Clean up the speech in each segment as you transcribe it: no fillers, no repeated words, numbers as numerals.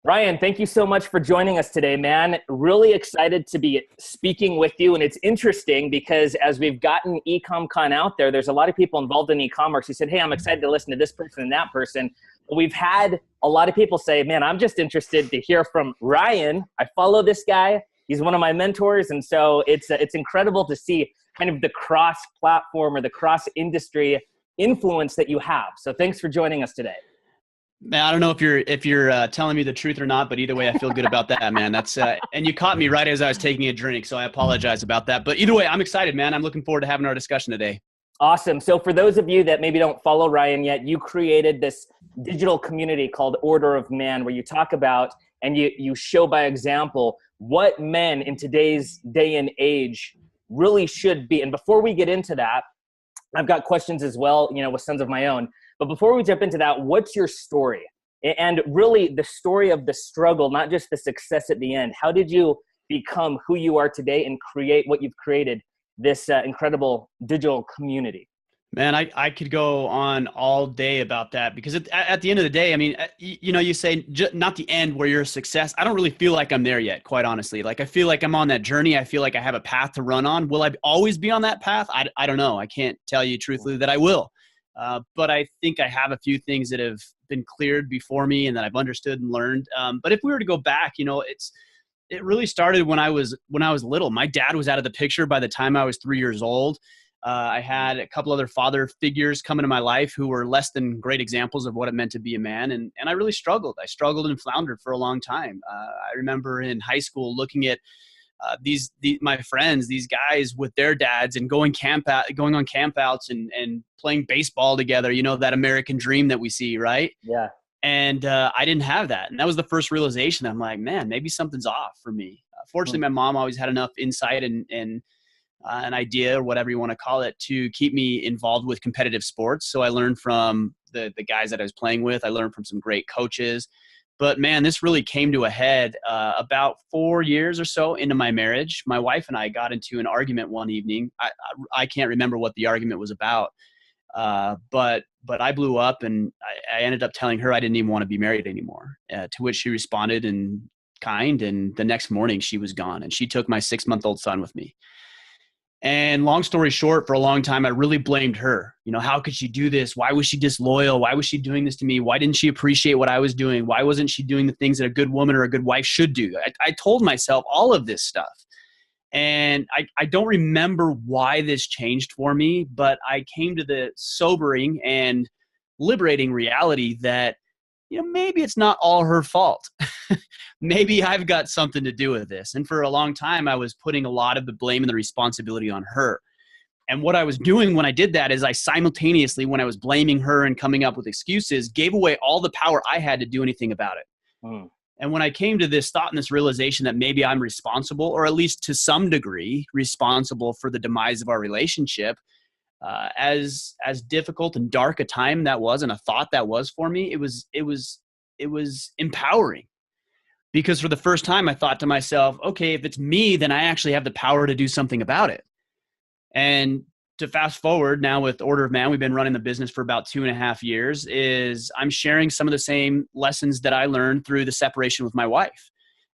Ryan, thank you so much for joining us today, man. Really excited to be speaking with you. And it's interesting because as we've gotten EcomCon out there, there's a lot of people involved in e-commerce who said, hey, I'm excited to listen to this person and that person. But we've had a lot of people say, man, I'm just interested to hear from Ryan. I follow this guy. He's one of my mentors. And so it's incredible to see kind of the cross-platform or the cross-industry influence that you have. So thanks for joining us today. Man, I don't know if you're telling me the truth or not, but either way, I feel good about that, man. That's and you caught me right as I was taking a drink, so I apologize about that. But either way, I'm excited, man. I'm looking forward to having our discussion today. Awesome. So for those of you that maybe don't follow Ryan yet, you created this digital community called Order of Man, where you talk about and you show by example what men in today's day and age really should be. And before we get into that, I've got questions as well, with sons of my own. But before we jump into that, what's your story? And really the story of the struggle, not just the success at the end. How did you become who you are today and create what you've created, this incredible digital community? Man, I could go on all day about that because at the end of the day, I mean, you say not the end where you're a success. I don't really feel like I'm there yet, quite honestly. Like I feel like I'm on that journey. I feel like I have a path to run on. Will I always be on that path? I don't know. I can't tell you truthfully that I will. But I think I have a few things that have been cleared before me and that I've understood and learned. But if we were to go back, it really started when I was little. My dad was out of the picture by the time I was 3 years old. I had a couple other father figures come into my life who were less than great examples of what it meant to be a man. And I really struggled. I struggled and floundered for a long time. I remember in high school looking at my friends, these guys with their dads and going on campouts and playing baseball together, that American dream that we see, right? Yeah. And I didn't have that. And that was the first realization. I'm like, man, maybe something's off for me. Fortunately, my mom always had enough insight and an idea or whatever you want to call it to keep me involved with competitive sports. So I learned from the guys that I was playing with. I learned from some great coaches. But man, this really came to a head about 4 years or so into my marriage. My wife and I got into an argument one evening. I can't remember what the argument was about, but I blew up and I ended up telling her I didn't even want to be married anymore. To which she responded in kind, and the next morning she was gone, and she took my 6-month-old son with me. And long story short, for a long time, I really blamed her. How could she do this? Why was she disloyal? Why was she doing this to me? Why didn't she appreciate what I was doing? Why wasn't she doing the things that a good woman or a good wife should do? I told myself all of this stuff. And I don't remember why this changed for me, but I came to the sobering and liberating reality that, maybe it's not all her fault. Maybe I've got something to do with this. And for a long time, I was putting a lot of the blame and the responsibility on her. And what I was doing when I did that is I simultaneously, when I was blaming her and coming up with excuses, gave away all the power I had to do anything about it. And when I came to this thought and this realization that maybe I'm responsible, or at least to some degree responsible for the demise of our relationship, as difficult and dark a time that was and a thought that was for me, it was empowering. Because for the first time, I thought to myself, okay, if it's me, then I actually have the power to do something about it. And to fast forward now with Order of Man, we've been running the business for about 2.5 years, is I'm sharing some of the same lessons that I learned through the separation with my wife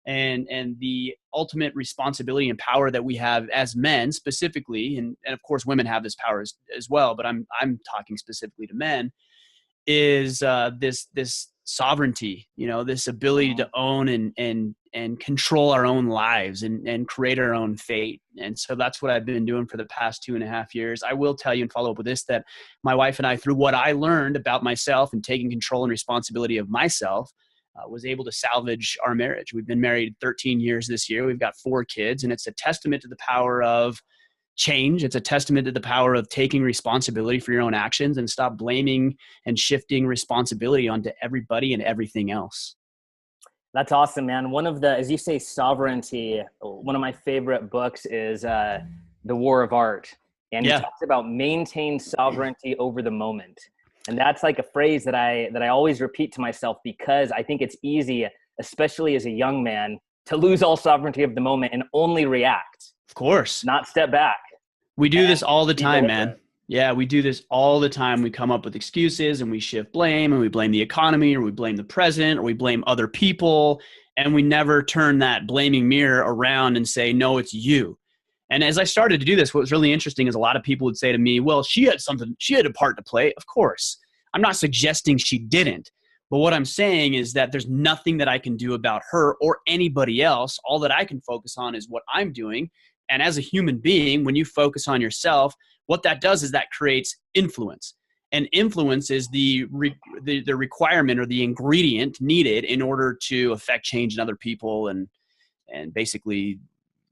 and the ultimate responsibility and power that we have as men specifically. And of course, women have this power as well, but I'm talking specifically to men, is this sovereignty, this ability to own and control our own lives and create our own fate. And so that's what I've been doing for the past 2.5 years. I will tell you and follow up with this, that my wife and I, through what I learned about myself and taking control and responsibility of myself, was able to salvage our marriage. We've been married 13 years this year. We've got 4 kids, and it's a testament to the power of change. It's a testament to the power of taking responsibility for your own actions and stop blaming and shifting responsibility onto everybody and everything else. That's awesome, man. One of the, as you say, sovereignty, one of my favorite books is The War of Art. And he talks about maintain sovereignty over the moment. And that's like a phrase that I always repeat to myself, because I think it's easy, especially as a young man, to lose all sovereignty of the moment and only react. Of course. Not step back. We do this all the time, man. Yeah, we do this all the time. We come up with excuses and we shift blame, and we blame the economy, or we blame the president, or we blame other people. And we never turn that blaming mirror around and say, no, it's you. And as I started to do this, what was really interesting is a lot of people would say to me, well, she had a part to play. Of course. I'm not suggesting she didn't. But what I'm saying is that there's nothing that I can do about her or anybody else. All that I can focus on is what I'm doing. And as a human being, when you focus on yourself, what that does is that creates influence. And influence is the requirement or the ingredient needed in order to affect change in other people and basically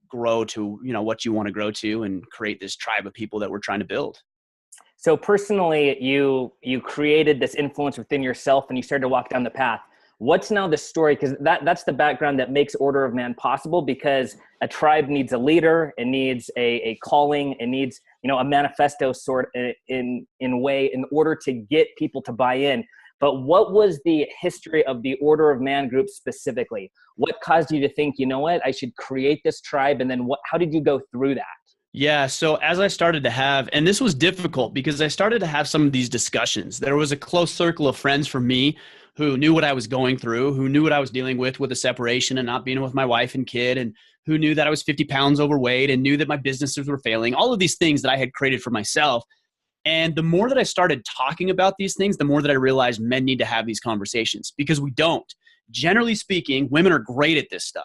grow to, what you want to grow to and create this tribe of people that we're trying to build. So personally, you created this influence within yourself and you started to walk down the path. What's now the story? Because that's the background that makes Order of Man possible, because a tribe needs a leader, it needs a calling, it needs, a manifesto sort in way in order to get people to buy in. But what was the history of the Order of Man group specifically? What caused you to think, you know what, I should create this tribe? And then how did you go through that? Yeah. So as I started to have, and this was difficult because I started to have some of these discussions. There was a close circle of friends for me who knew what I was going through, who knew what I was dealing with a separation and not being with my wife and kid, and who knew that I was 50 pounds overweight and knew that my businesses were failing, all of these things that I had created for myself. And the more that I started talking about these things, the more that I realized men need to have these conversations, because we don't. Generally speaking, women are great at this stuff.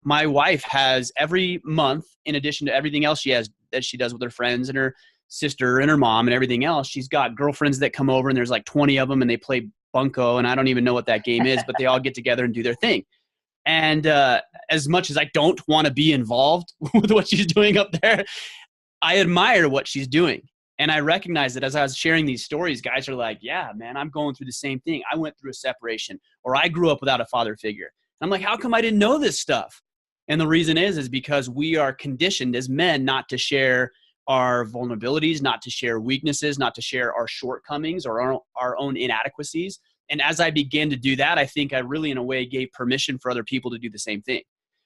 My wife has every month, in addition to everything else that she does with her friends and her sister and her mom and everything else, she's got girlfriends that come over, and there's like 20 of them, and they play bunco, and I don't even know what that game is, but they all get together and do their thing. And as much as I don't want to be involved with what she's doing up there, I admire what she's doing. And I recognize that as I was sharing these stories, guys are like, yeah, man, I'm going through the same thing. I went through a separation, or I grew up without a father figure. And I'm like, how come I didn't know this stuff? And the reason is because we are conditioned as men not to share our vulnerabilities, not to share weaknesses, not to share our shortcomings or our own inadequacies. And as I began to do that, I think I really, in a way, gave permission for other people to do the same thing.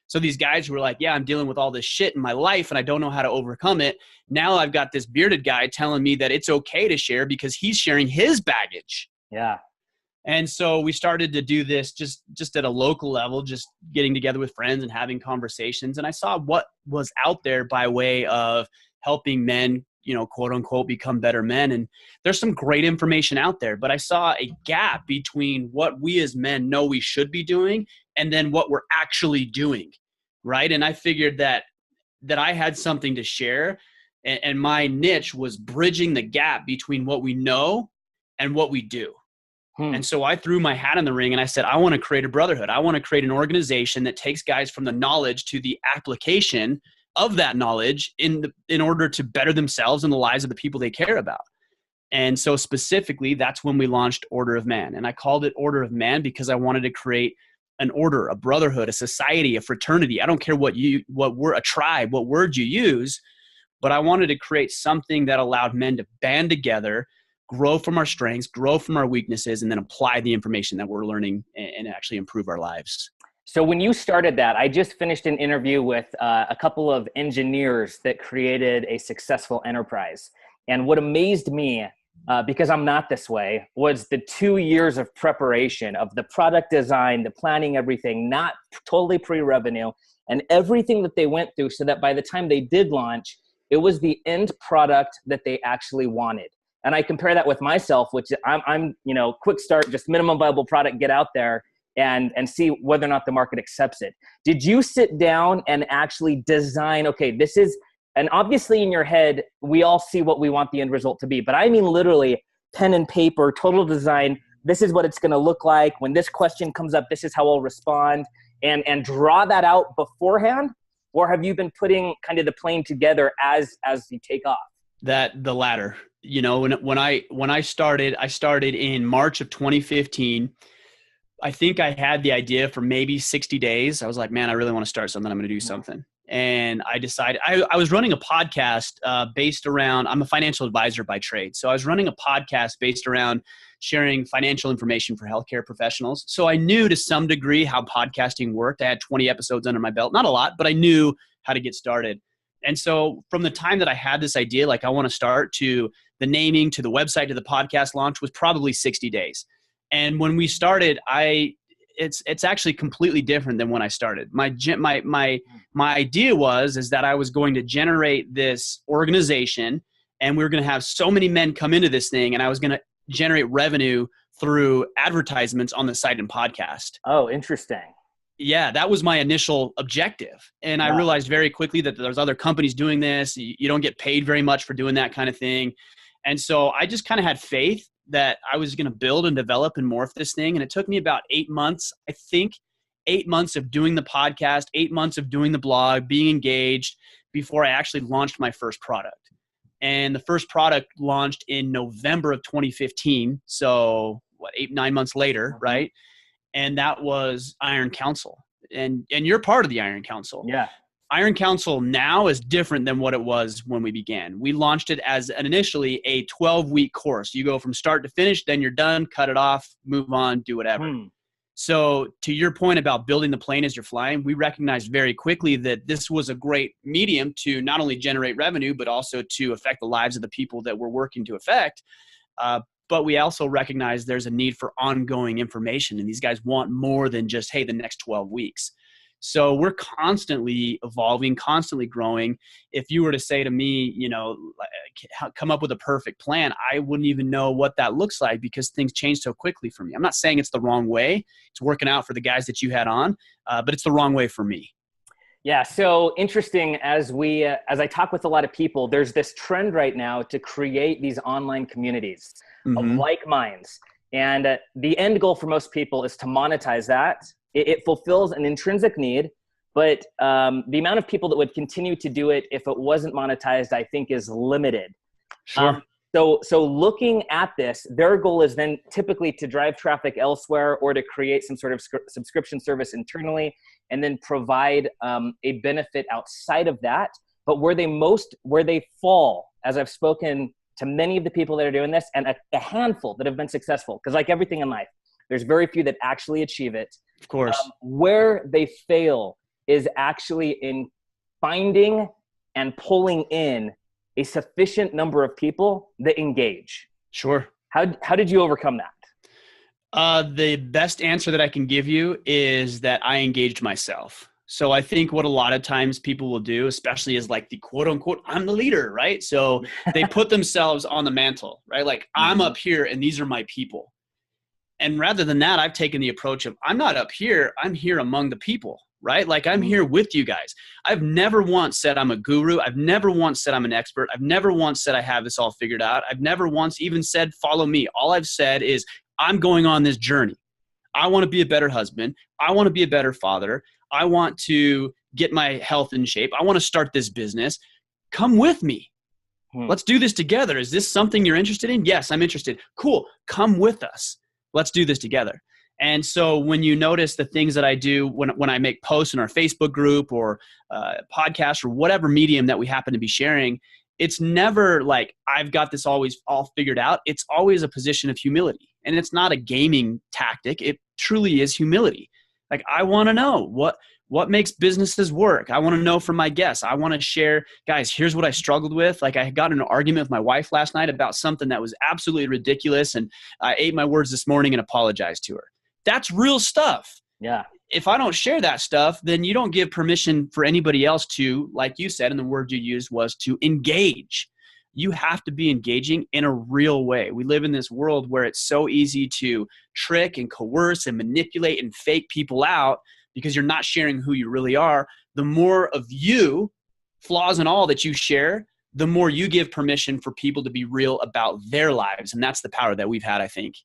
So these guys who were like, yeah, I'm dealing with all this shit in my life and I don't know how to overcome it. Now I've got this bearded guy telling me that it's okay to share because he's sharing his baggage. Yeah. And so we started to do this just at a local level, just getting together with friends and having conversations. And I saw what was out there by way of helping men, quote unquote, become better men. And there's some great information out there, but I saw a gap between what we as men know we should be doing and then what we're actually doing. Right. And I figured that I had something to share, and my niche was bridging the gap between what we know and what we do. And so I threw my hat in the ring and I said, I want to create a brotherhood. I want to create an organization that takes guys from the knowledge to the application of that knowledge in order to better themselves and the lives of the people they care about. And so specifically, that's when we launched Order of Man. And I called it Order of Man because I wanted to create an order, a brotherhood, a society, a fraternity. I don't care a tribe, what word you use, but I wanted to create something that allowed men to band together, grow from our strengths, grow from our weaknesses, and then apply the information that we're learning and actually improve our lives. So when you started that, I just finished an interview with a couple of engineers that created a successful enterprise. And what amazed me, because I'm not this way, was the 2 years of preparation of the product design, the planning, everything, not totally pre-revenue, and everything that they went through so that by the time they did launch, it was the end product that they actually wanted. And I compare that with myself, which I'm quick start, just minimum viable product, get out there and see whether or not the market accepts it. Did you sit down and actually design, okay, this is, and obviously in your head, we all see what we want the end result to be, but I mean literally pen and paper, total design, this is what it's gonna look like. When this question comes up, this is how I'll respond, and draw that out beforehand? Or have you been putting kind of the plane together as you take off? The latter. When I started in March of 2015. I think I had the idea for maybe 60 days. I was like, man, I really want to start something. I'm going to do something. And I decided I was running a podcast based around, I'm a financial advisor by trade. So I was running a podcast based around sharing financial information for healthcare professionals. So I knew to some degree how podcasting worked. I had 20 episodes under my belt, not a lot, but I knew how to get started. And so from the time that I had this idea, like I want to start, to the naming to the website to the podcast launch was probably 60 days. And when we started, it's actually completely different than when I started. My idea is that I was going to generate this organization, and we were going to have so many men come into this thing, and I was going to generate revenue through advertisements on the site and podcast. Oh, interesting. Yeah, that was my initial objective. And I realized very quickly that there's other companies doing this. You don't get paid very much for doing that kind of thing. And so I just kind of had faith that I was going to build and develop and morph this thing. And it took me about 8 months, I think, 8 months of doing the podcast, 8 months of doing the blog, being engaged before I actually launched my first product. And the first product launched in November of 2015. So 8-9 months later, right? And that was Iron Council. And you're part of the Iron Council. Yeah. Iron Council now is different than what it was when we began. We launched it as initially a 12-week course. You go from start to finish, then you're done, cut it off, move on, do whatever. So to your point about building the plane as you're flying, we recognized very quickly that this was a great medium to not only generate revenue, but also to affect the lives of the people that we're working to affect. But we also recognize there's a need for ongoing information, and these guys want more than just, hey, the next 12 weeks. So we're constantly evolving, constantly growing. If you were to say to me, you know, come up with a perfect plan, I wouldn't even know what that looks like because things change so quickly for me. I'm not saying it's the wrong way. It's working out for the guys that you had on, but it's the wrong way for me. Yeah, so interesting. As I talk with a lot of people, there's this trend right now to create these online communities of like minds. And the end goal for most people is to monetize that. It fulfills an intrinsic need, but the amount of people that would continue to do it if it wasn't monetized, I think, is limited. Sure. So looking at this, their goal is then typically to drive traffic elsewhere or to create some sort of subscription service internally and then provide a benefit outside of that. But where they fall, as I've spoken to many of the people that are doing this and a handful that have been successful, because like everything in life, there's very few that actually achieve it. Of course. Where they fail is actually in finding and pulling in a sufficient number of people that engage. Sure. How did you overcome that? The best answer that I can give you is that I engaged myself. So I think what a lot of times people will do, especially as like the quote unquote, I'm the leader, right? So they put themselves on the mantle, right? Like I'm up here and these are my people. And rather than that, I've taken the approach of I'm not up here, I'm here among the people, right? Like I'm here with you guys. I've never once said I'm a guru. I've never once said I'm an expert. I've never once said I have this all figured out. I've never once even said, follow me. All I've said is I'm going on this journey. I want to be a better husband. I want to be a better father. I want to get my health in shape. I want to start this business. Come with me. Let's do this together. Is this something you're interested in? Yes, I'm interested. Cool. Come with us. Let's do this together. And so when you notice the things that I do when I make posts in our Facebook group or podcast or whatever medium that we happen to be sharing, it's never like I've got this always all figured out. It's always a position of humility. And it's not a gaming tactic. It truly is humility. Like I want to know what makes businesses work. I want to know from my guests. I want to share, guys, here's what I struggled with. Like I got in an argument with my wife last night about something that was absolutely ridiculous. And I ate my words this morning and apologized to her. That's real stuff. Yeah. If I don't share that stuff, then you don't give permission for anybody else to, like you said, and the word you used was to engage. You have to be engaging in a real way. We live in this world where it's so easy to trick and coerce and manipulate and fake people out because you're not sharing who you really are. The more of you, flaws and all that you share, the more you give permission for people to be real about their lives. And that's the power that we've had, I think.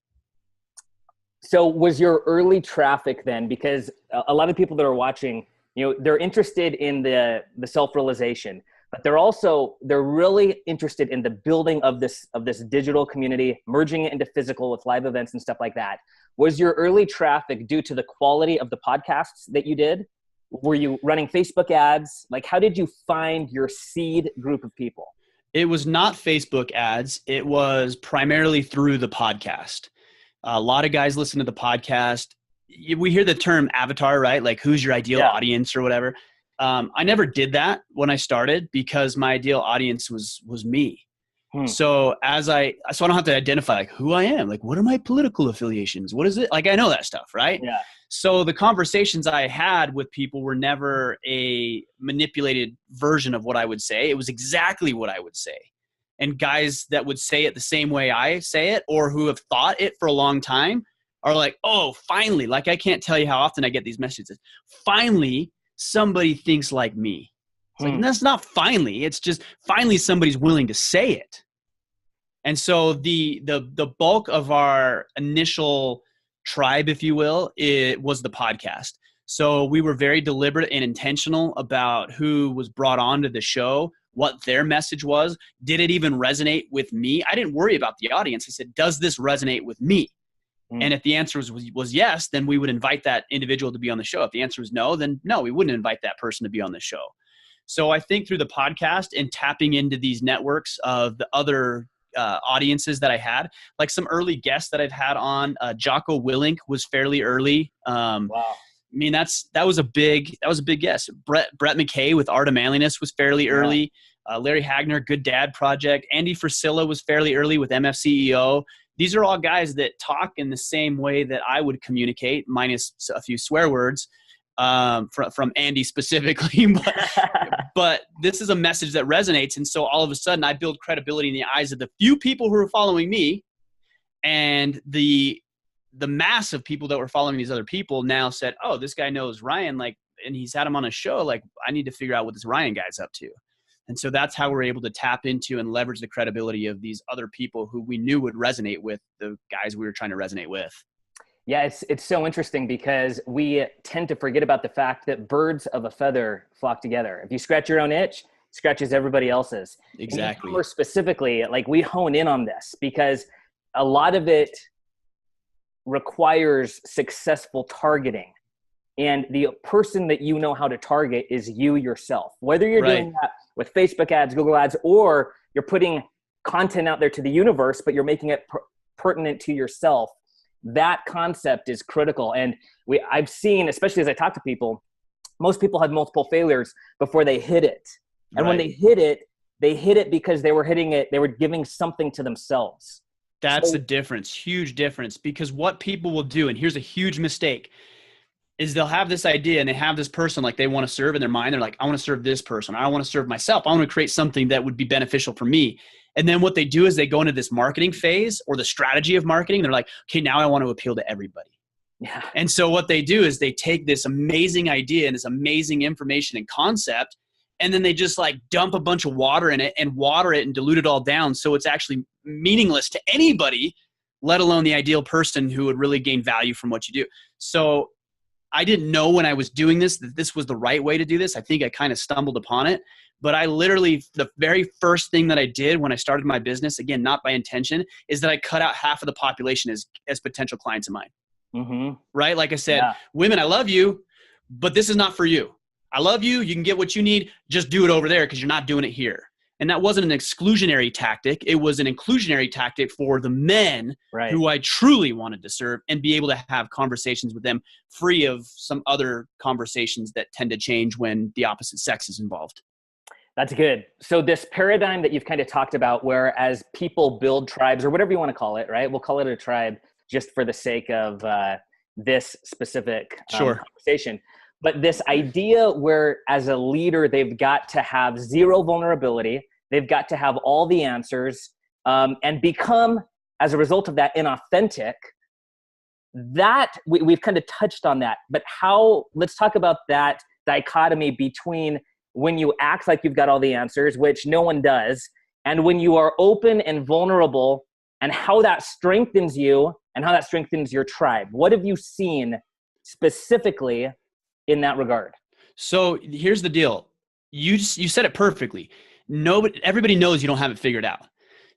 So was your early traffic then, because a lot of people that are watching, you know, they're interested in the self-realization, but they're really interested in the building of this digital community, merging it into physical with live events and stuff like that. Was your early traffic due to the quality of the podcasts that you did? Were you running Facebook ads? Like, how did you find your seed group of people? It was not Facebook ads. It was primarily through the podcast. A lot of guys listen to the podcast. We hear the term avatar, right? Like who's your ideal audience or whatever. I never did that when I started because my ideal audience was me. So I don't have to identify like who I am, like what are my political affiliations? What is it? Like I know that stuff, right? Yeah. So the conversations I had with people were never a manipulated version of what I would say. It was exactly what I would say. And guys that would say it the same way I say it or who have thought it for a long time are like, oh, finally, like I can't tell you how often I get these messages. Finally, somebody thinks like me. It's like, that's not finally. It's just finally somebody's willing to say it. And so the bulk of our initial tribe, if you will, it was the podcast. So we were very deliberate and intentional about who was brought onto the show, what their message was. Did it even resonate with me? I didn't worry about the audience. I said, does this resonate with me? And if the answer was yes, then we would invite that individual to be on the show. If the answer was no, then no, we wouldn't invite that person to be on the show. So I think through the podcast and tapping into these networks of the other audiences that I had, like some early guests that I've had on, Jocko Willink was fairly early. Wow. I mean, that was a big guest. Brett McKay with Art of Manliness was fairly early. Larry Hagner, Good Dad Project. Andy Frisilla was fairly early with MFCEO. These are all guys that talk in the same way that I would communicate, minus a few swear words from Andy specifically. But this is a message that resonates. And so all of a sudden I build credibility in the eyes of the few people who are following me, and the mass of people that were following these other people now said, oh, this guy knows Ryan, like, and he's had him on a show. Like, I need to figure out what this Ryan guy's up to. And so that's how we're able to tap into and leverage the credibility of these other people who we knew would resonate with the guys we were trying to resonate with. Yeah, it's so interesting because we tend to forget about the fact that birds of a feather flock together. If you scratch your own itch, it scratches everybody else's. Exactly. More specifically, like we hone in on this because a lot of it requires successful targeting. And the person that you know how to target is you yourself. Whether you're doing that with Facebook ads, Google ads, or you're putting content out there to the universe, but you're making it pertinent to yourself. That concept is critical. And I've seen, especially as I talk to people, most people had multiple failures before they hit it. And when they hit it because they were hitting it, they were giving something to themselves. That's the difference, huge difference. Because what people will do, and here's a huge mistake, is they'll have this idea and they have this person like they want to serve in their mind. They're like, I want to serve this person. I want to serve myself. I want to create something that would be beneficial for me. And then what they do is they go into this marketing phase or the strategy of marketing. They're like, okay, now I want to appeal to everybody. Yeah. And so what they do is they take this amazing idea and this amazing information and concept, and then they just like dump a bunch of water in it and water it and dilute it all down. So it's actually meaningless to anybody, let alone the ideal person who would really gain value from what you do. So I didn't know when I was doing this that this was the right way to do this. I think I kind of stumbled upon it. But I literally, the very first thing that I did when I started my business, again, not by intention, is that I cut out half of the population as potential clients of mine. Mm-hmm. Right? Like I said, women, I love you, but this is not for you. I love you. You can get what you need. Just do it over there because you're not doing it here. And that wasn't an exclusionary tactic. It was an inclusionary tactic for the men who I truly wanted to serve and be able to have conversations with them free of some other conversations that tend to change when the opposite sex is involved. That's good. So this paradigm that you've kind of talked about, where as people build tribes or whatever you want to call it, right? We'll call it a tribe just for the sake of this specific conversation. But this idea where as a leader, they've got to have zero vulnerability. They've got to have all the answers and become, as a result of that, inauthentic. That we've kind of touched on that. But let's talk about that dichotomy between when you act like you've got all the answers, which no one does, and when you are open and vulnerable, and how that strengthens you and how that strengthens your tribe. What have you seen specifically in that regard? So here's the deal. You said it perfectly. Everybody knows you don't have it figured out.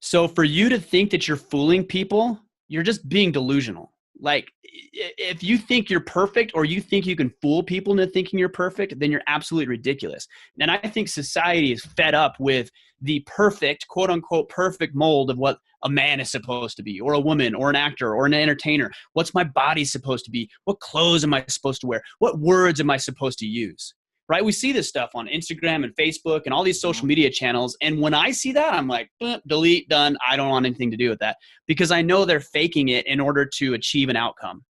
So for you to think that you're fooling people, you're just being delusional. Like if you think you're perfect or you think you can fool people into thinking you're perfect, then you're absolutely ridiculous. And I think society is fed up with the perfect, quote unquote, perfect mold of what a man is supposed to be, or a woman, or an actor, or an entertainer. What's my body supposed to be? What clothes am I supposed to wear? What words am I supposed to use? right? We see this stuff on Instagram and Facebook and all these social media channels. And when I see that, I'm like, delete, done. I don't want anything to do with that, because I know they're faking it in order to achieve an outcome.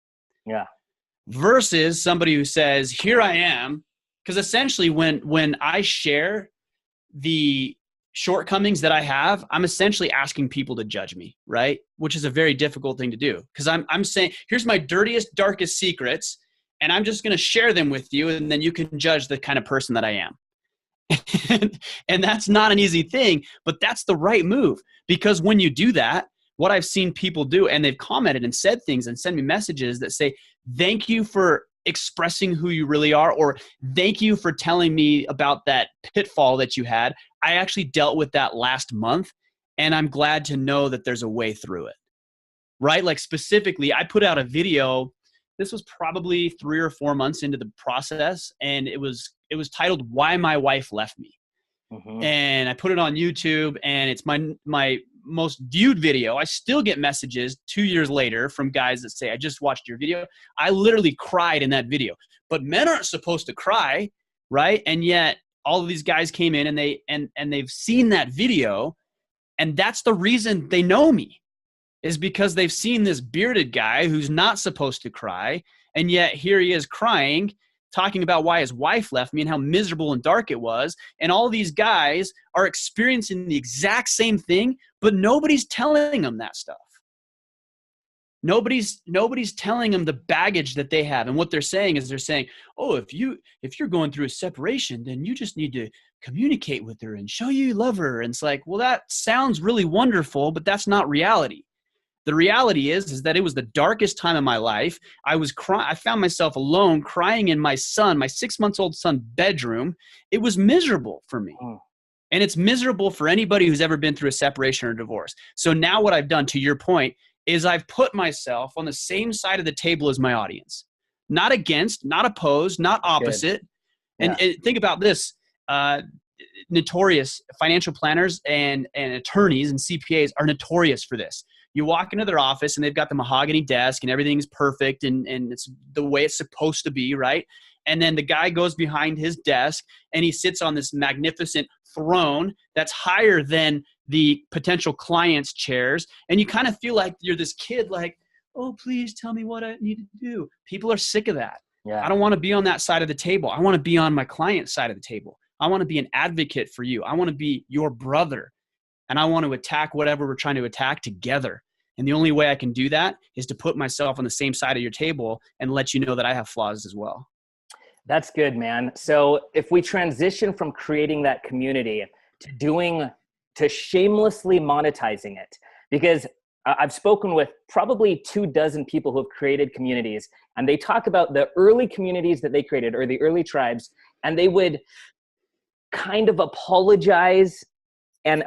Yeah. Versus somebody who says, here I am. Because essentially when I share the shortcomings that I have, I'm essentially asking people to judge me, right? Which is a very difficult thing to do, because I'm saying, here's my dirtiest, darkest secrets, and I'm just going to share them with you, and then you can judge the kind of person that I am. And that's not an easy thing, but that's the right move, because when you do that, what I've seen people do, and they've commented and said things and send me messages that say, thank you for expressing who you really are, or thank you for telling me about that pitfall that you had. I actually dealt with that last month, and I'm glad to know that there's a way through it, right? Like specifically, I put out a video. This was probably 3 or 4 months into the process, and it was titled "Why My Wife Left Me." Mm-hmm. And I put it on YouTube, and it's my most viewed video. I still get messages 2 years later from guys that say, I just watched your video. I literally cried in that video. But men aren't supposed to cry, right? And yet all of these guys came in and they've seen that video, and that's the reason they know me, is because they've seen this bearded guy who's not supposed to cry, and yet here he is crying, talking about why his wife left me and how miserable and dark it was. And all these guys are experiencing the exact same thing, but nobody's telling them that stuff. Nobody's telling them the baggage that they have. And what they're saying is, they're saying, oh, if you're going through a separation, then you just need to communicate with her and show you love her. And it's like, well, that sounds really wonderful, but that's not reality. The reality is that it was the darkest time of my life. I was crying. I found myself alone, crying in my 6-month-old son's bedroom. It was miserable for me. Oh. And it's miserable for anybody who's ever been through a separation or divorce. So now what I've done, to your point, is I've put myself on the same side of the table as my audience. Not against, not opposed, not opposite. Yeah. And think about this. Notorious financial planners and attorneys and CPAs are notorious for this. You walk into their office and they've got the mahogany desk and everything's perfect and it's the way it's supposed to be, right? And then the guy goes behind his desk and he sits on this magnificent throne that's higher than the potential client's chairs. And you kind of feel like you're this kid, like, oh, please tell me what I need to do. People are sick of that. Yeah. I don't want to be on that side of the table. I want to be on my client's side of the table. I want to be an advocate for you. I want to be your brother. And I want to attack whatever we're trying to attack together. And the only way I can do that is to put myself on the same side of your table and let you know that I have flaws as well. That's good, man. So if we transition from creating that community to shamelessly monetizing it, because I've spoken with probably 24 people who have created communities, and they talk about the early communities that they created, or the early tribes, and they would kind of apologize and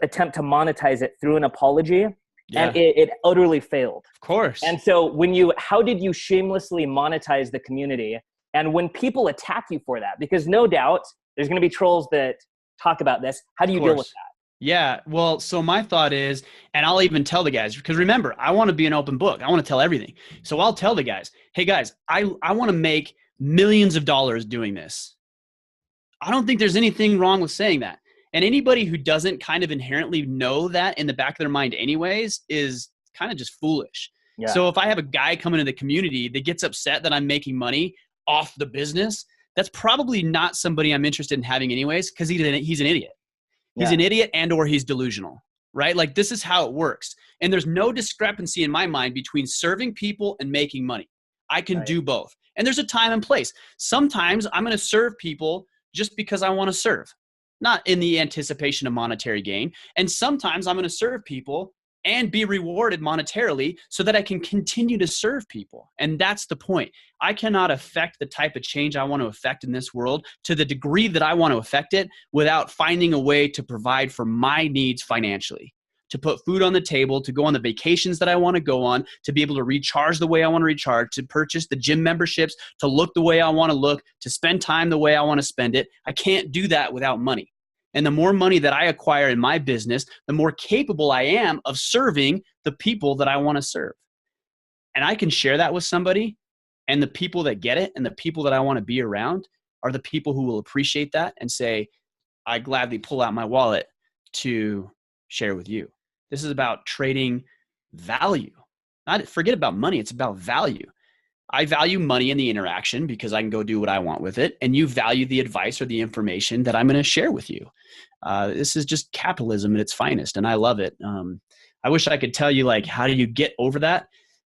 attempt to monetize it through an apology. Yeah. And it utterly failed. Of course. And so how did you shamelessly monetize the community? And when people attack you for that, because no doubt there's going to be trolls that talk about this, how do you deal with that? Yeah. Well, so my thought is, and I'll even tell the guys, because remember, I want to be an open book. I want to tell everything. So I'll tell the guys, hey guys, I want to make millions of dollars doing this. I don't think there's anything wrong with saying that. And anybody who doesn't kind of inherently know that in the back of their mind anyways is kind of just foolish. Yeah. So if I have a guy coming into the community that gets upset that I'm making money off the business, that's probably not somebody I'm interested in having anyways, because he's an idiot. He's an idiot and or he's delusional, right? Like this is how it works. And there's no discrepancy in my mind between serving people and making money. I can do both. And there's a time and place. Sometimes I'm going to serve people just because I want to serve, not in the anticipation of monetary gain. And sometimes I'm going to serve people and be rewarded monetarily so that I can continue to serve people. And that's the point. I cannot affect the type of change I want to affect in this world to the degree that I want to affect it without finding a way to provide for my needs financially, to put food on the table, to go on the vacations that I want to go on, to be able to recharge the way I want to recharge, to purchase the gym memberships, to look the way I want to look, to spend time the way I want to spend it. I can't do that without money. And the more money that I acquire in my business, the more capable I am of serving the people that I want to serve. And I can share that with somebody, and the people that get it and the people that I want to be around, are the people who will appreciate that and say, I gladly pull out my wallet to share with you. This is about trading value. Not forget about money. It's about value. I value money in the interaction because I can go do what I want with it. And you value the advice or the information that I'm going to share with you. This is just capitalism at its finest. And I love it. I wish I could tell you, like, how do you get over that?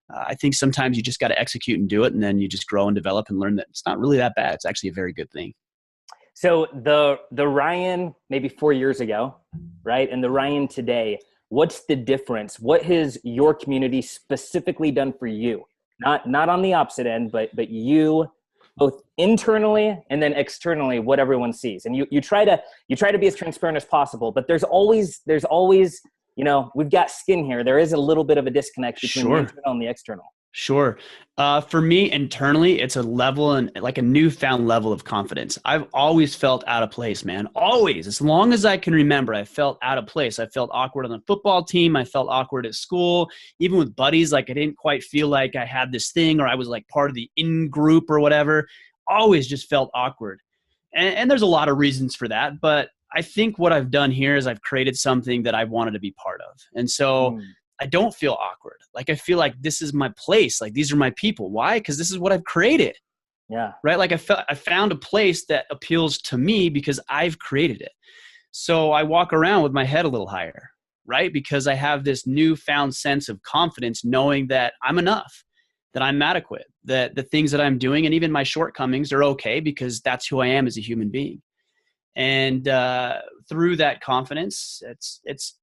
I think sometimes you just got to execute and do it. And then you just grow and develop and learn that it's not really that bad. It's actually a very good thing. So the Ryan maybe 4 years ago, right? And the Ryan today, what's the difference? What has your community specifically done for you? Not on the opposite end, but you, both internally and then externally, what everyone sees. And you try to be as transparent as possible, but there's always, you know, we've got skin here. There is a little bit of a disconnect between the internal and the external. Sure. For me, internally, it's a level and like a newfound level of confidence. I've always felt out of place, man. Always. As long as I can remember, I felt out of place. I felt awkward on the football team. I felt awkward at school, even with buddies. Like I didn't quite feel like I had this thing, or I was like part of the in group or whatever. Always just felt awkward. And there's a lot of reasons for that. But I think what I've done here is I've created something that I wanted to be part of. And so I don't feel awkward. Like I feel like this is my place. Like these are my people. Why? Because this is what I've created. Yeah. Right. Like I found a place that appeals to me because I've created it. So I walk around with my head a little higher, right? Because I have this newfound sense of confidence knowing that I'm enough, that I'm adequate, that the things that I'm doing and even my shortcomings are okay because that's who I am as a human being. And through that confidence, it's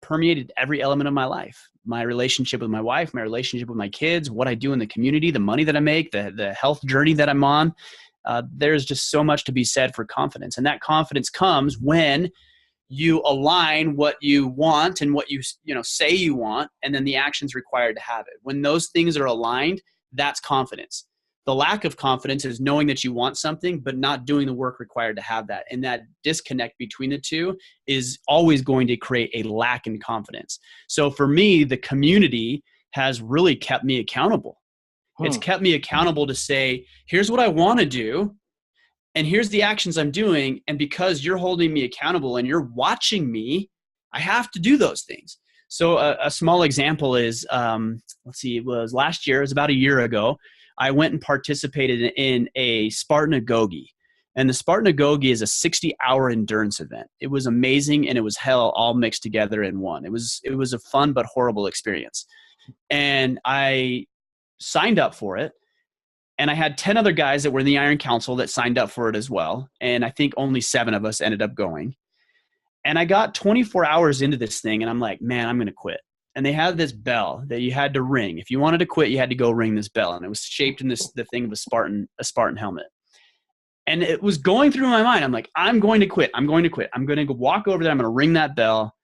permeated every element of my life, my relationship with my wife, my relationship with my kids, what I do in the community, the money that I make, the health journey that I'm on. There's just so much to be said for confidence. And that confidence comes when you align what you want and what you say you want, and then the actions required to have it. When those things are aligned, that's confidence. The lack of confidence is knowing that you want something, but not doing the work required to have that. And that disconnect between the two is always going to create a lack in confidence. So for me, the community has really kept me accountable. It's kept me accountable to say, here's what I want to do, and here's the actions I'm doing. And because you're holding me accountable and you're watching me, I have to do those things. So a small example is, it was last year, it was about a year ago, I went and participated in a Spartan-A-Gogi. And the Spartan-A-Gogi is a 60-hour endurance event. It was amazing, and it was hell all mixed together in one. It was a fun but horrible experience. And I signed up for it, and I had 10 other guys that were in the Iron Council that signed up for it as well. And I think only 7 of us ended up going. And I got 24 hours into this thing, and I'm like, man, I'm going to quit. And they had this bell that you had to ring. If you wanted to quit, you had to go ring this bell. And it was shaped in the thing of a Spartan helmet. And it was going through my mind. I'm like, I'm going to quit. I'm going to quit. I'm going to walk over there. I'm going to ring that bell.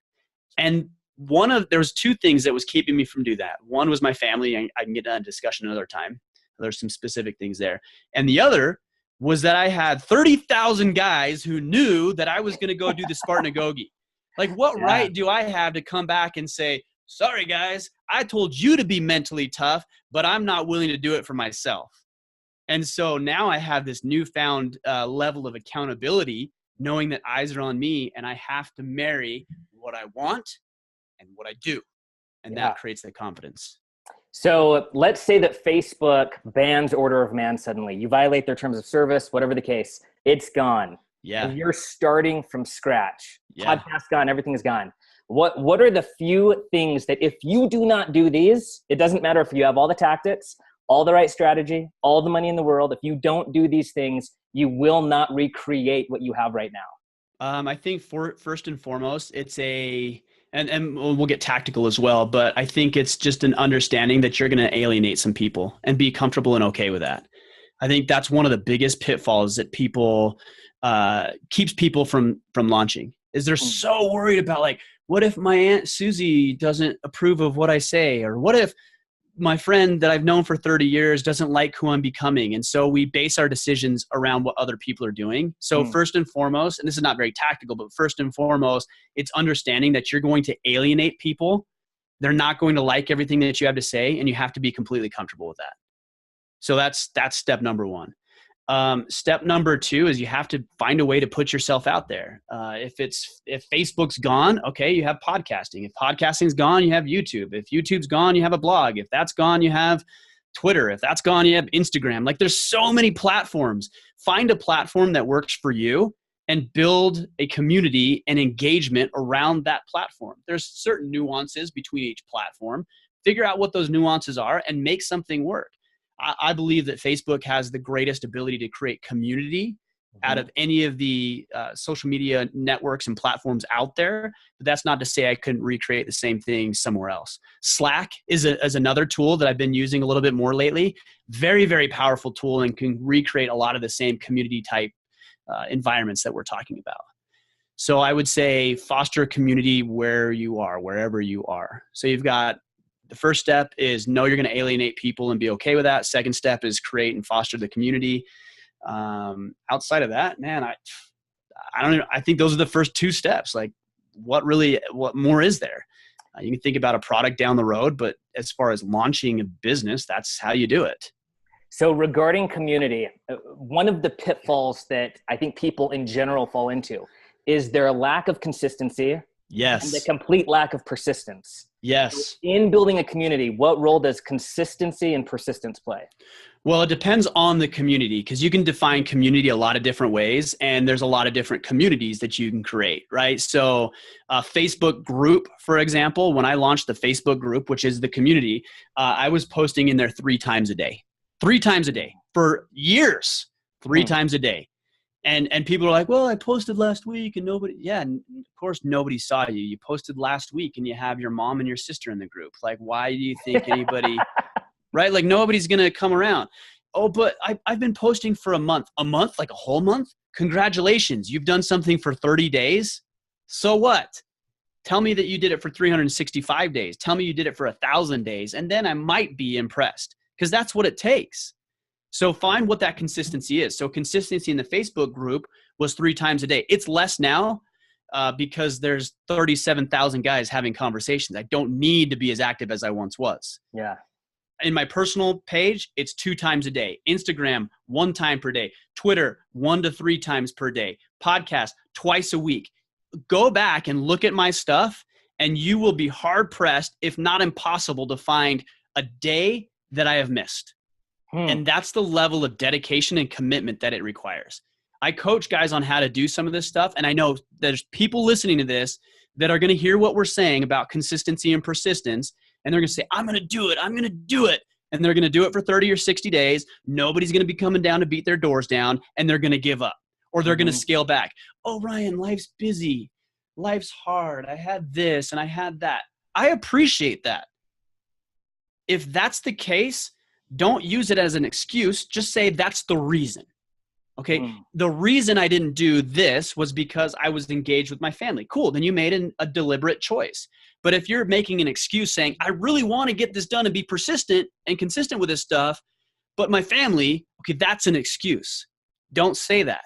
And there was 2 things that was keeping me from doing that. One was my family. I can get into a discussion another time. There's some specific things there. And the other was that I had 30,000 guys who knew that I was going to go do the Spartan-A-Gogi. Like, what right do I have to come back and say, sorry, guys, I told you to be mentally tough, but I'm not willing to do it for myself. And so now I have this newfound level of accountability, knowing that eyes are on me and I have to marry what I want and what I do. And that creates the confidence. So let's say that Facebook bans Order of Man suddenly. You violate their terms of service, whatever the case, it's gone. Yeah. And you're starting from scratch. Yeah. Podcast gone, everything is gone. What are the few things that if you do not do these, it doesn't matter if you have all the tactics, all the right strategy, all the money in the world, if you don't do these things, you will not recreate what you have right now? I think first and foremost, it's and we'll get tactical as well, but I think it's just an understanding that you're going to alienate some people and be comfortable and okay with that. I think that's one of the biggest pitfalls that keeps people from launching, is they're so worried about, like, what if my Aunt Susie doesn't approve of what I say? Or what if my friend that I've known for 30 years doesn't like who I'm becoming? And so we base our decisions around what other people are doing. So first and foremost, and this is not very tactical, but first and foremost, it's understanding that you're going to alienate people. They're not going to like everything that you have to say, and you have to be completely comfortable with that. So that's step number one. Step number 2 is you have to find a way to put yourself out there. If Facebook's gone, okay, you have podcasting. If podcasting's gone, you have YouTube. If YouTube's gone, you have a blog. If that's gone, you have Twitter. If that's gone, you have Instagram. Like, there's so many platforms. Find a platform that works for you and build a community and engagement around that platform. There's certain nuances between each platform. Figure out what those nuances are and make something work. I believe that Facebook has the greatest ability to create community out of any of the social media networks and platforms out there. But that's not to say I couldn't recreate the same thing somewhere else. Slack is another tool that I've been using a little bit more lately. Very, very powerful tool, and can recreate a lot of the same community type environments that we're talking about. So I would say foster a community where you are, wherever you are. So you've got, the first step is know you're going to alienate people and be okay with that. Second step is create and foster the community. Outside of that, man, I don't know. I think those are the first 2 steps. Like, what more is there? You can think about a product down the road, but as far as launching a business, that's how you do it. So regarding community, one of the pitfalls that I think people in general fall into is their lack of consistency. Yes. And the complete lack of persistence. Yes. So in building a community, what role does consistency and persistence play? Well, it depends on the community, because you can define community a lot of different ways, and there's a lot of different communities that you can create, right? So a Facebook group, for example, when I launched the Facebook group, which is the community, I was posting in there 3 times a day. 3 times a day for years, 3 times a day. And people are like, well, I posted last week and nobody, of course, nobody saw you. You posted last week and you have your mom and your sister in the group. Like, why do you think anybody, right? Like, nobody's going to come around. Oh, but I've been posting for a month, like a whole month. Congratulations. You've done something for 30 days. So what? Tell me that you did it for 365 days. Tell me you did it for 1,000 days. And then I might be impressed, because that's what it takes. So find what that consistency is. So consistency in the Facebook group was 3 times a day. It's less now because there's 37,000 guys having conversations. I don't need to be as active as I once was. Yeah. In my personal page, it's 2 times a day. Instagram, 1 time per day. Twitter, 1 to 3 times per day. Podcast, twice a week. Go back and look at my stuff, and you will be hard pressed, if not impossible, to find a day that I have missed. And that's the level of dedication and commitment that it requires. I coach guys on how to do some of this stuff. And I know there's people listening to this that are going to hear what we're saying about consistency and persistence. And they're going to say, I'm going to do it. I'm going to do it. And they're going to do it for 30 or 60 days. Nobody's going to be coming down to beat their doors down, and they're going to give up, or they're going to scale back. Oh, Ryan, life's busy. Life's hard. I had this and I had that. I appreciate that. If that's the case, don't use it as an excuse. Just say that's the reason. Okay. The reason I didn't do this was because I was engaged with my family. Cool. Then you made a deliberate choice. But if you're making an excuse saying, I really want to get this done and be persistent and consistent with this stuff, but my family, okay, that's an excuse. Don't say that.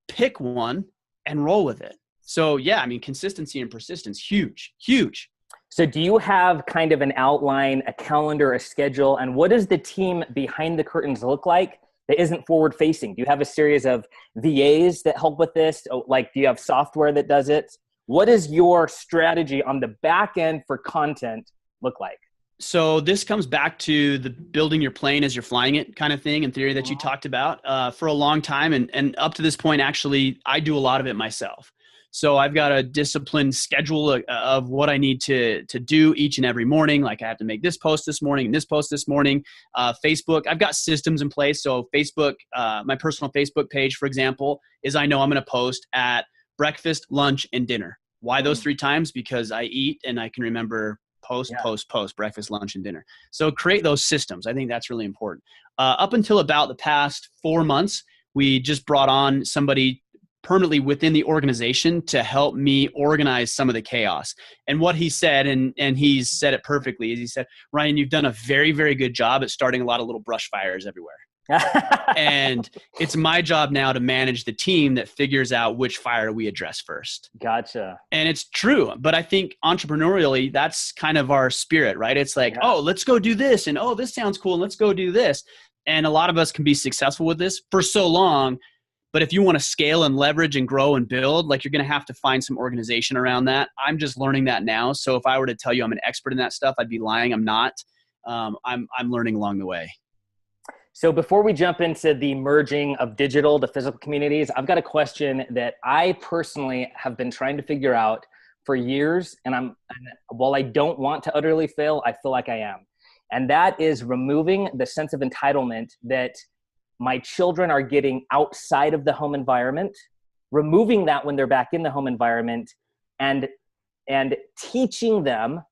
Pick one and roll with it. So yeah, I mean, consistency and persistence, huge, huge. So do you have kind of an outline, a calendar, a schedule, and what does the team behind the curtains look like that isn't forward facing? Do you have a series of VAs that help with this? Like, do you have software that does it? What does your strategy on the back end for content look like? So this comes back to the building your plane as you're flying it kind of thing in theory that you talked about for a long time. And up to this point, actually, I do a lot of it myself. So I've got a disciplined schedule of what I need to do each and every morning. Like, I have to make this post this morning and this post this morning. Facebook, I've got systems in place. So Facebook, my personal Facebook page, for example, is I know I'm going to post at breakfast, lunch, and dinner. Why those 3 times? Because I eat and I can remember post, breakfast, lunch, and dinner. So create those systems. I think that's really important. Up until about the past 4 months, we just brought on somebody permanently within the organization to help me organize some of the chaos. And what he said, and he's said it perfectly, is he said, Ryan, you've done a very, very good job at starting a lot of little brush fires everywhere. And it's my job now to manage the team that figures out which fire we address first. Gotcha. And it's true. But I think entrepreneurially, that's kind of our spirit, right? It's like, oh, let's go do this. And oh, this sounds cool. Let's go do this. And a lot of us can be successful with this for so long. But if you want to scale and leverage and grow and build, like, you're going to have to find some organization around that. I'm just learning that now. So if I were to tell you I'm an expert in that stuff, I'd be lying. I'm not. I'm learning along the way. So before we jump into the merging of digital to physical communities, I've got a question that I personally have been trying to figure out for years. And while I don't want to utterly fail, I feel like I am. And that is removing the sense of entitlement that my children are getting outside of the home environment, removing that when they're back in the home environment, and teaching them,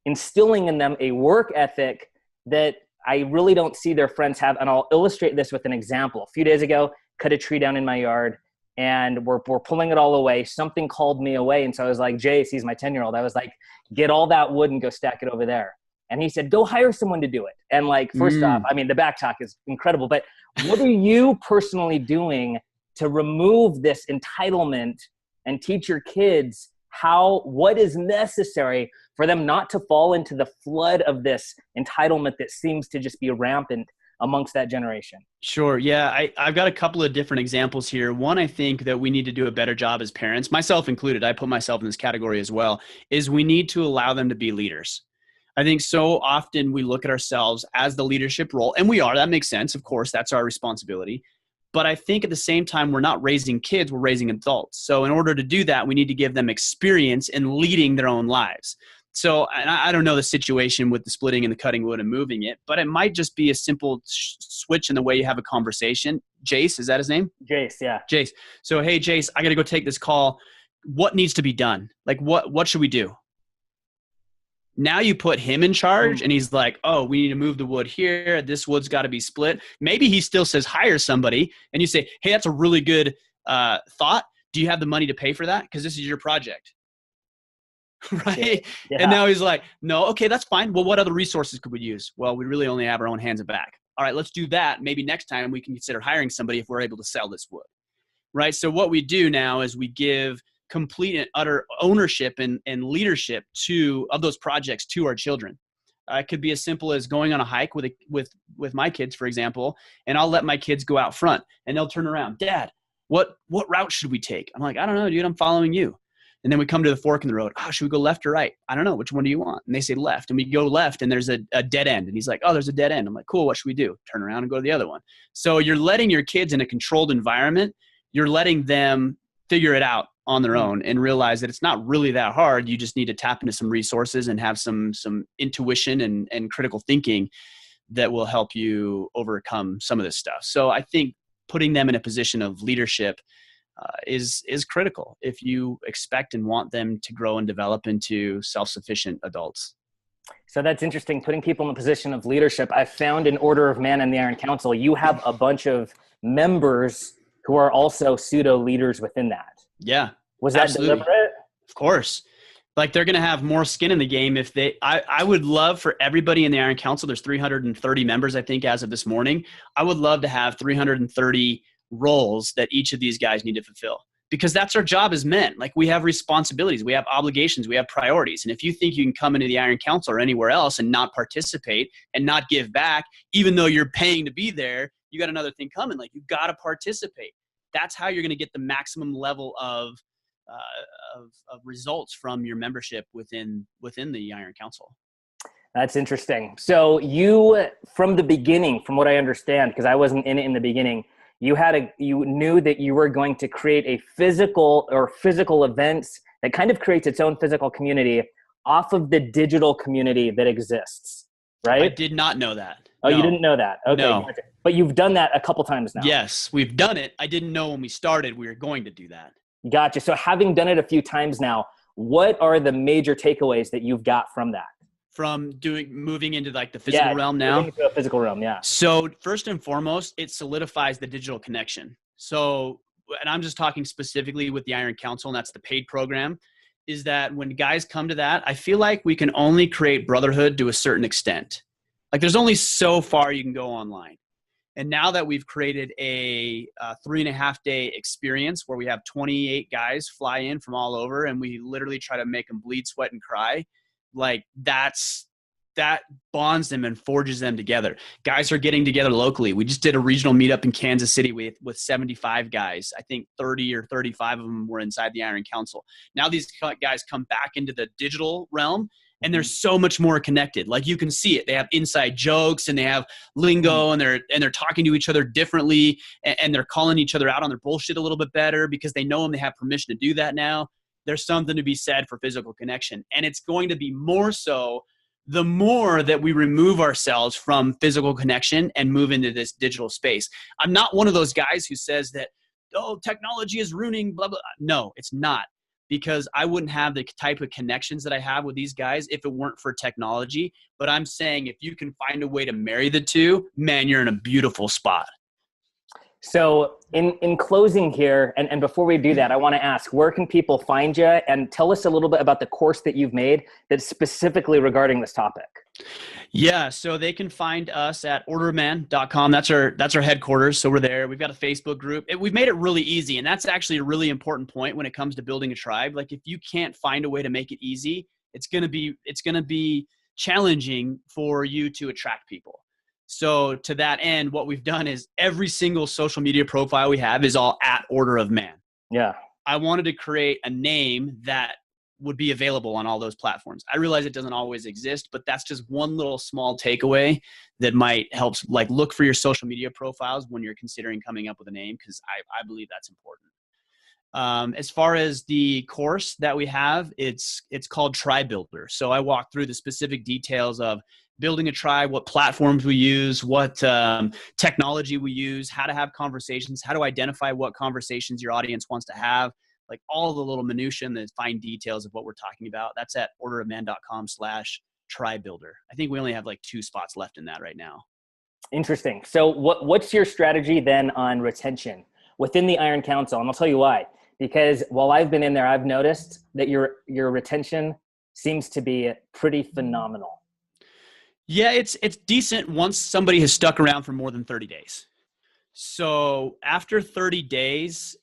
instilling in them a work ethic that I really don't see their friends have. And I'll illustrate this with an example. A few days ago, cut a tree down in my yard, and we're pulling it all away. Something called me away. And so I was like, Jace, he's my 10-year-old. I was like, get all that wood and go stack it over there. And he said, go hire someone to do it. And like, first off, I mean, the back talk is incredible, but what are you personally doing to remove this entitlement and teach your kids what is necessary for them not to fall into the flood of this entitlement that seems to just be rampant amongst that generation? Sure. Yeah. I've got a couple of different examples here. One, I think that we need to do a better job as parents, myself included, I put myself in this category as well, is we need to allow them to be leaders. I think so often we look at ourselves as the leadership role, and we are. That makes sense. Of course, that's our responsibility. But I think at the same time, we're not raising kids, we're raising adults. So in order to do that, we need to give them experience in leading their own lives. So, and I don't know the situation with the splitting and the cutting wood and moving it, but it might just be a simple switch in the way you have a conversation. Jace, is that his name? Jace, yeah. Jace. So, hey, Jace, I got to go take this call. What needs to be done? Like, what should we do? Now you put him in charge, and he's like, oh, we need to move the wood here. This wood's got to be split. Maybe he still says hire somebody, and you say, hey, that's a really good thought. Do you have the money to pay for that? Because this is your project. Right? Yeah. And now he's like, no, okay, that's fine. Well, what other resources could we use? Well, we really only have our own hands and back. All right, let's do that. Maybe next time we can consider hiring somebody if we're able to sell this wood. Right? So what we do now is we give complete and utter ownership and leadership of those projects to our children. It could be as simple as going on a hike with my kids, for example, and I'll let my kids go out front, and they'll turn around. Dad, what route should we take? I'm like, I don't know, dude. I'm following you. And then we come to the fork in the road. Oh, should we go left or right? I don't know. Which one do you want? And they say left. And we go left, and there's a dead end. And he's like, oh, there's a dead end. I'm like, cool. What should we do? Turn around and go to the other one. So you're letting your kids in a controlled environment. You're letting them figure it out on their own and realize that it's not really that hard. You just need to tap into some resources and have some intuition and critical thinking that will help you overcome some of this stuff. So I think putting them in a position of leadership is critical if you expect and want them to grow and develop into self-sufficient adults. So that's interesting, putting people in a position of leadership. I found in Order of Man and the Iron Council, you have a bunch of members who are also pseudo leaders within that. Yeah. Was that absolutely deliberate? Of course. Like, they're going to have more skin in the game if I would love for everybody in the Iron Council. There's 330 members, I think, as of this morning. I would love to have 330 roles that each of these guys need to fulfill, because that's our job as men. Like, we have responsibilities, we have obligations, we have priorities. And if you think you can come into the Iron Council or anywhere else and not participate and not give back, even though you're paying to be there, you got another thing coming. Like, you got to participate. That's how you're going to get the maximum level of results from your membership within the Iron Council. That's interesting. So you, from the beginning, from what I understand, because I wasn't in it in the beginning, you knew that you were going to create a physical events that kind of creates its own physical community off of the digital community that exists, right? I did not know that. Oh, no. You didn't know that? Okay. No. Gotcha. But you've done that a couple times now. Yes, we've done it. I didn't know when we started we were going to do that. Gotcha. So having done it a few times now, what are the major takeaways that you've got from that? From moving into like the physical realm now? Moving into a physical realm, yeah. So first and foremost, it solidifies the digital connection. So, and I'm just talking specifically with the Iron Council, and that's the paid program, is that when guys come to that, I feel like we can only create brotherhood to a certain extent. Like, there's only so far you can go online. And now that we've created a 3.5-day experience where we have 28 guys fly in from all over, and we literally try to make them bleed, sweat, and cry, like, that's that bonds them and forges them together. Guys are getting together locally. We just did a regional meetup in Kansas City with 75 guys. I think 30 or 35 of them were inside the Iron Council. Now these guys come back into the digital realm, and they're so much more connected. Like, you can see it. They have inside jokes, and they have lingo, and they're talking to each other differently, and they're calling each other out on their bullshit a little bit better because they know them. They have permission to do that now. There's something to be said for physical connection, and it's going to be more so the more that we remove ourselves from physical connection and move into this digital space. I'm not one of those guys who says that, oh, technology is ruining blah, blah. No, it's not. Because I wouldn't have the type of connections that I have with these guys if it weren't for technology. But I'm saying if you can find a way to marry the two, man, you're in a beautiful spot. So in closing here, and before we do that, I want to ask, where can people find you? And tell us a little bit about the course that you've made that's specifically regarding this topic. Yeah, so they can find us at orderofman.com. That's our headquarters. So we're there. We've got a Facebook group. We've made it really easy, and that's actually a really important point when it comes to building a tribe. Like, if you can't find a way to make it easy, it's gonna be challenging for you to attract people. So to that end, what we've done is every single social media profile we have is all at Order of Man. Yeah. I wanted to create a name that would be available on all those platforms. I realize it doesn't always exist, but that's just one little small takeaway that might help. Like, look for your social media profiles when you're considering coming up with a name, because I believe that's important. As far as the course that we have, it's called Tribe Builder. So I walk through the specific details of building a tribe, what platforms we use, what technology we use, how to have conversations, how to identify what conversations your audience wants to have, like all the little minutia and the fine details of what we're talking about. That's at orderofman.com/tribe builder. I think we only have like 2 spots left in that right now. Interesting. So what's your strategy then on retention within the Iron Council? And I'll tell you why. Because while I've been in there, I've noticed that your retention seems to be pretty phenomenal. Yeah, it's decent once somebody has stuck around for more than 30 days. So after 30 days,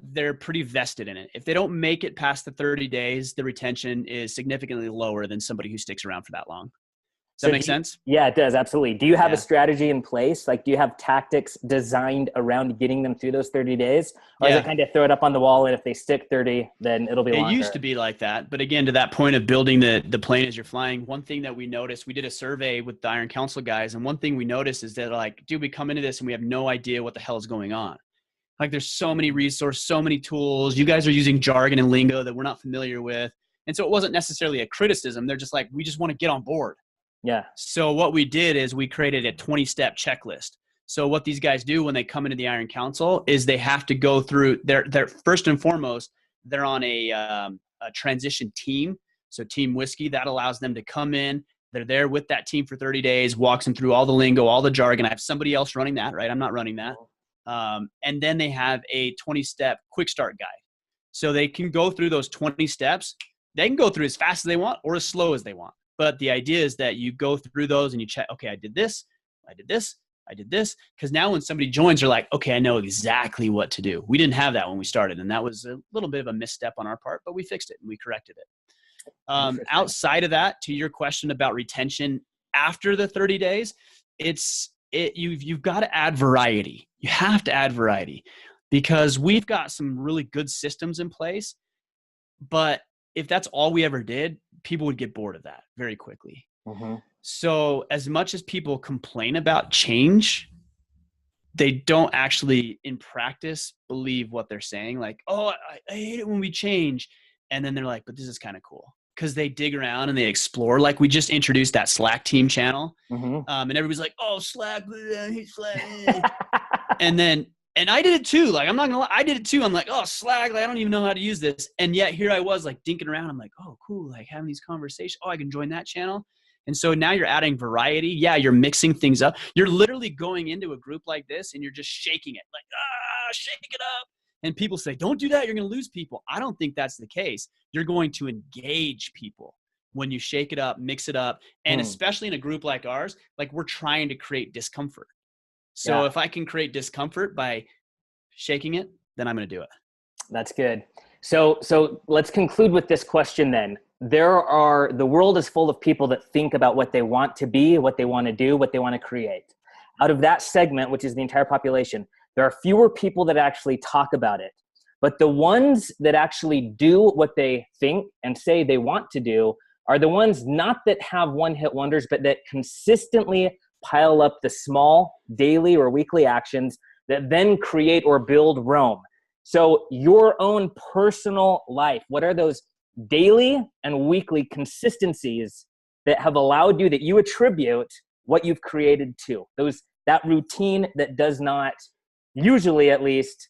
they're pretty vested in it. If they don't make it past the 30 days, the retention is significantly lower than somebody who sticks around for that long. Does that make sense? Yeah, it does. Absolutely. Do you have a strategy in place? Like, do you have tactics designed around getting them through those 30 days? Or is it kind of throw it up on the wall, and if they stick 30, then it'll be longer? It used to be like that. But again, to that point of building the plane as you're flying, one thing that we noticed, we did a survey with the Iron Council guys. And one thing we noticed is that, like, dude, we come into this and we have no idea what the hell is going on. Like, there's so many resources, so many tools. You guys are using jargon and lingo that we're not familiar with. And so it wasn't necessarily a criticism. They're just like, we just want to get on board. Yeah. So what we did is we created a 20-step checklist. So what these guys do when they come into the Iron Council is they have to go through their first and foremost, they're on a transition team. So Team Whiskey, that allows them to come in. They're there with that team for 30 days, walks them through all the lingo, all the jargon. I have somebody else running that, right? I'm not running that. And then they have a 20-step quick start guide. So they can go through those 20 steps. They can go through as fast as they want or as slow as they want. But the idea is that you go through those and you check, okay, I did this, I did this, I did this. Because now when somebody joins, they're like, okay, I know exactly what to do. We didn't have that when we started. And that was a little bit of a misstep on our part, but we fixed it and we corrected it. Outside of that, to your question about retention after the 30 days, you've got to add variety. You have to add variety, because we've got some really good systems in place. But if that's all we ever did, people would get bored of that very quickly. Mm-hmm. So as much as people complain about change, they don't actually in practice believe what they're saying. Like, oh, I hate it when we change. And then they're like, but this is kind of cool. Because they dig around and they explore. Like, we just introduced that Slack team channel. Mm-hmm. And everybody's like, oh, Slack, I hate Slack. And I did it too. Like, I'm not gonna lie, I did it too. I'm like, oh, Slack, like, I don't even know how to use this. And yet here I was, like, dinking around. I'm like, oh, cool, like having these conversations. Oh, I can join that channel. And so now you're adding variety. Yeah, you're mixing things up. You're literally going into a group like this and you're just shaking it. Like, shake it up. And people say, don't do that. You're going to lose people. I don't think that's the case. You're going to engage people when you shake it up, mix it up. And especially in a group like ours, like, we're trying to create discomfort. So if I can create discomfort by shaking it, then I'm going to do it. That's good. So let's conclude with this question then. the world is full of people that think about what they want to be, what they want to do, what they want to create. Out of that segment, which is the entire population, there are fewer people that actually talk about it. But the ones that actually do what they think and say they want to do are the ones not that have one-hit wonders, but that consistently pile up the small daily or weekly actions that then create or build Rome. So your own personal life, what are those daily and weekly consistencies that have allowed you, that you attribute what you've created to? That routine that does not, usually at least,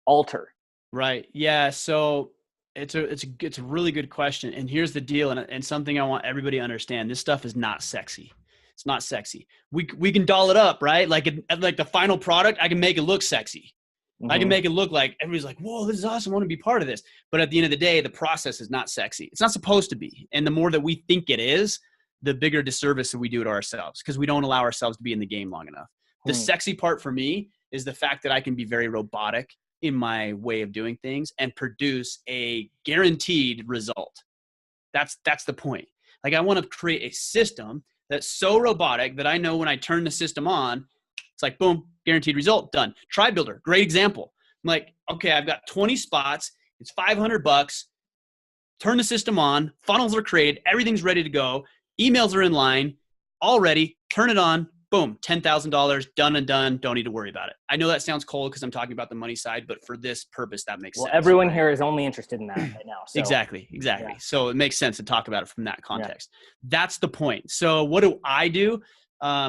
alter. Right. Yeah. So it's a really good question. And here's the deal. And something I want everybody to understand, this stuff is not sexy. It's not sexy. We can doll it up, right? Like the final product, I can make it look sexy. Mm-hmm. I can make it look like everybody's like, whoa, this is awesome. I want to be part of this. But at the end of the day, the process is not sexy. It's not supposed to be. And the more that we think it is, the bigger disservice that we do to ourselves, because we don't allow ourselves to be in the game long enough. The sexy part for me is the fact that I can be very robotic in my way of doing things and produce a guaranteed result. That's the point. Like, I want to create a system that's so robotic that I know when I turn the system on, it's like, boom, guaranteed result, done. Tribe Builder, great example. I'm like, okay, I've got 20 spots. It's $500. Turn the system on. Funnels are created. Everything's ready to go. Emails are in line, all ready. Turn it on. Boom, $10,000, done and done. Don't need to worry about it. I know that sounds cold because I'm talking about the money side, but for this purpose, that makes sense. Well, everyone here is only interested in that right now. So. Exactly. Yeah. So it makes sense to talk about it from that context. Yeah. That's the point. So what do I do?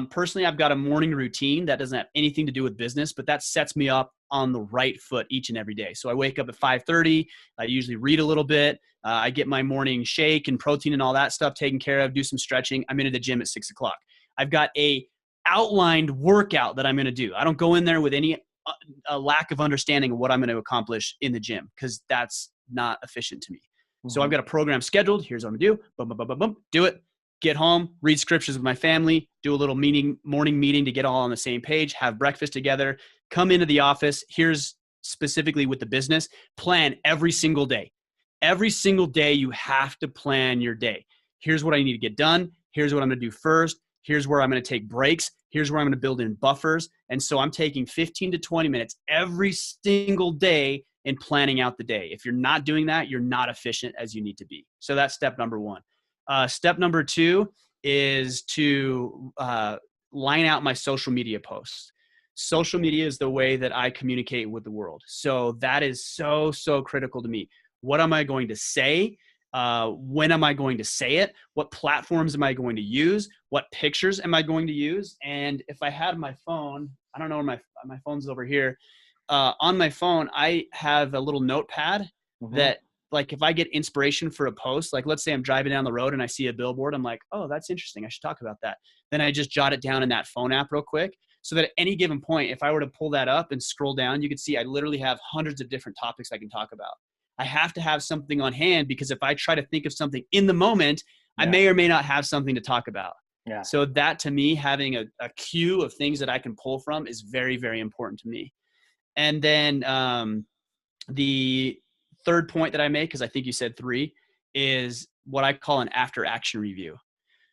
Personally, I've got a morning routine that doesn't have anything to do with business, but that sets me up on the right foot each and every day. So I wake up at 5:30. I usually read a little bit. I get my morning shake and protein and all that stuff taken care of, do some stretching. I'm into the gym at 6 o'clock. I've got a outlined workout that I'm going to do. I don't go in there with any a lack of understanding of what I'm going to accomplish in the gym, because that's not efficient to me. Mm-hmm. So I've got a program scheduled. Here's what I'm going to do. Boom, boom, boom, boom, boom. Do it. Get home, read scriptures with my family, do a little morning meeting to get all on the same page, have breakfast together, come into the office. Here's specifically with the business, plan every single day. Every single day you have to plan your day. Here's what I need to get done. Here's what I'm going to do first. Here's where I'm going to take breaks. Here's where I'm going to build in buffers. And so I'm taking 15 to 20 minutes every single day in planning out the day. If you're not doing that, you're not efficient as you need to be. So that's step number one. Step number two is to line out my social media posts. Social media is the way that I communicate with the world. So that is so, so critical to me. What am I going to say? When am I going to say it? What platforms am I going to use? What pictures am I going to use? And if I had my phone, I don't know where my phone's over here. On my phone, I have a little notepad that, like, if I get inspiration for a post, like let's say I'm driving down the road and I see a billboard, I'm like, oh, that's interesting. I should talk about that. Then I just jot it down in that phone app real quick, so that at any given point, if I were to pull that up and scroll down, you could see I literally have hundreds of different topics I can talk about. I have to have something on hand, because if I try to think of something in the moment, I may or may not have something to talk about. Yeah. So that, to me, having a queue of things that I can pull from is very, very important to me. And then the third point that I make, because I think you said 3, is what I call an after action review.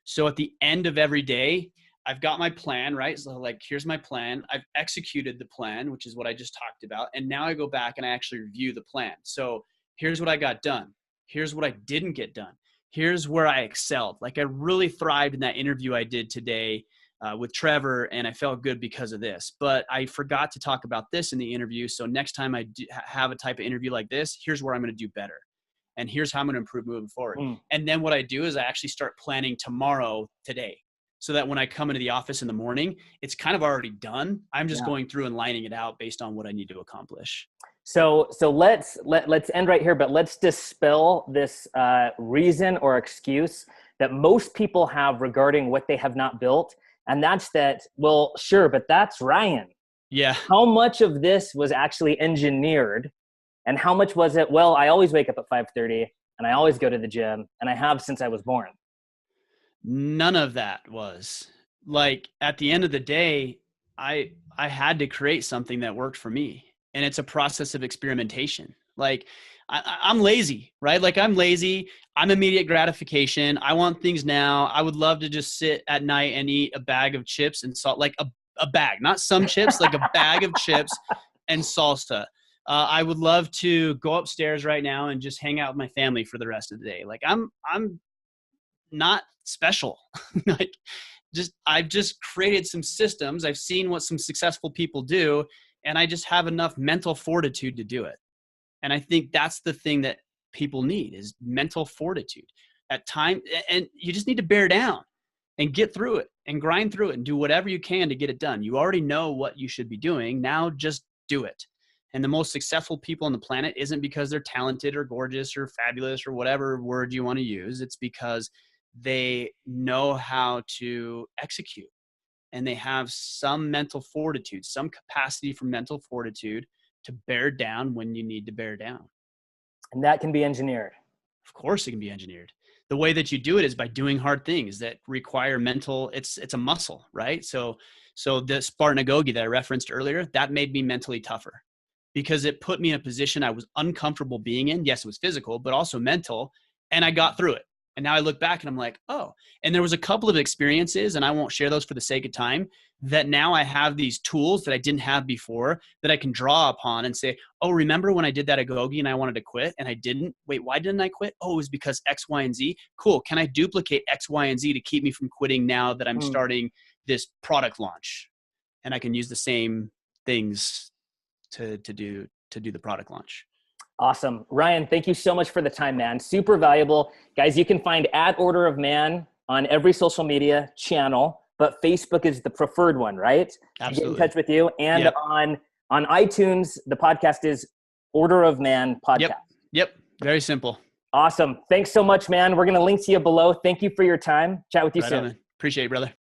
So at the end of every day, I've got my plan, right? So like, here's my plan. I've executed the plan, which is what I just talked about. And now I go back and I actually review the plan. So here's what I got done. Here's what I didn't get done. Here's where I excelled. Like, I really thrived in that interview I did today with Trevor, and I felt good because of this. But I forgot to talk about this in the interview. So next time I have a type of interview like this, here's where I'm going to do better. And here's how I'm going to improve moving forward. And then what I do is I actually start planning tomorrow, today, so that when I come into the office in the morning, it's kind of already done. I'm just going through and lining it out based on what I need to accomplish. So let's end right here, but let's dispel this reason or excuse that most people have regarding what they have not built. And that's that, well, sure, but that's Ryan. Yeah. How much of this was actually engineered, and how much was it, well, I always wake up at 5:30 and I always go to the gym, and I have since I was born? None of that was. Like, at the end of the day, I had to create something that worked for me. And it's a process of experimentation. Like I'm lazy, right? Like I'm lazy. I'm immediate gratification. I want things now. I would love to just sit at night and eat a bag of chips and salt, like a bag, not some chips, like a bag of chips and salsa. I would love to go upstairs right now and just hang out with my family for the rest of the day. Like I'm not special. Like I've just created some systems. I've seen what some successful people do, and I just have enough mental fortitude to do it. And I think that's the thing that people need is mental fortitude at time. And you just need to bear down and get through it and grind through it and do whatever you can to get it done. You already know what you should be doing. Now just do it. And the most successful people on the planet isn't because they're talented or gorgeous or fabulous or whatever word you want to use. It's because they know how to execute, and they have some mental fortitude, some capacity for mental fortitude to bear down when you need to bear down. And that can be engineered. Of course it can be engineered. The way that you do it is by doing hard things that require mental, it's a muscle, right? So the Spartanagogi that I referenced earlier, that made me mentally tougher because it put me in a position I was uncomfortable being in. Yes, it was physical, but also mental. And I got through it. And now I look back and I'm like, oh, and there was a couple of experiences, and I won't share those for the sake of time, that now I have these tools that I didn't have before that I can draw upon and say, oh, remember when I did that agogi and I wanted to quit and I didn't? Wait, why didn't I quit? Oh, it was because X, Y, and Z. Cool. Can I duplicate X, Y, and Z to keep me from quitting now that I'm starting this product launch? And I can use the same things to do the product launch. Awesome. Ryan, thank you so much for the time, man. Super valuable. Guys, you can find @Order of Man on every social media channel, but Facebook is the preferred one, right? Absolutely. Get in touch with you. And on iTunes, the podcast is Order of Man Podcast. Yep. Very simple. Awesome. Thanks so much, man. We're going to link to you below. Thank you for your time. Chat with you soon. Appreciate it, brother.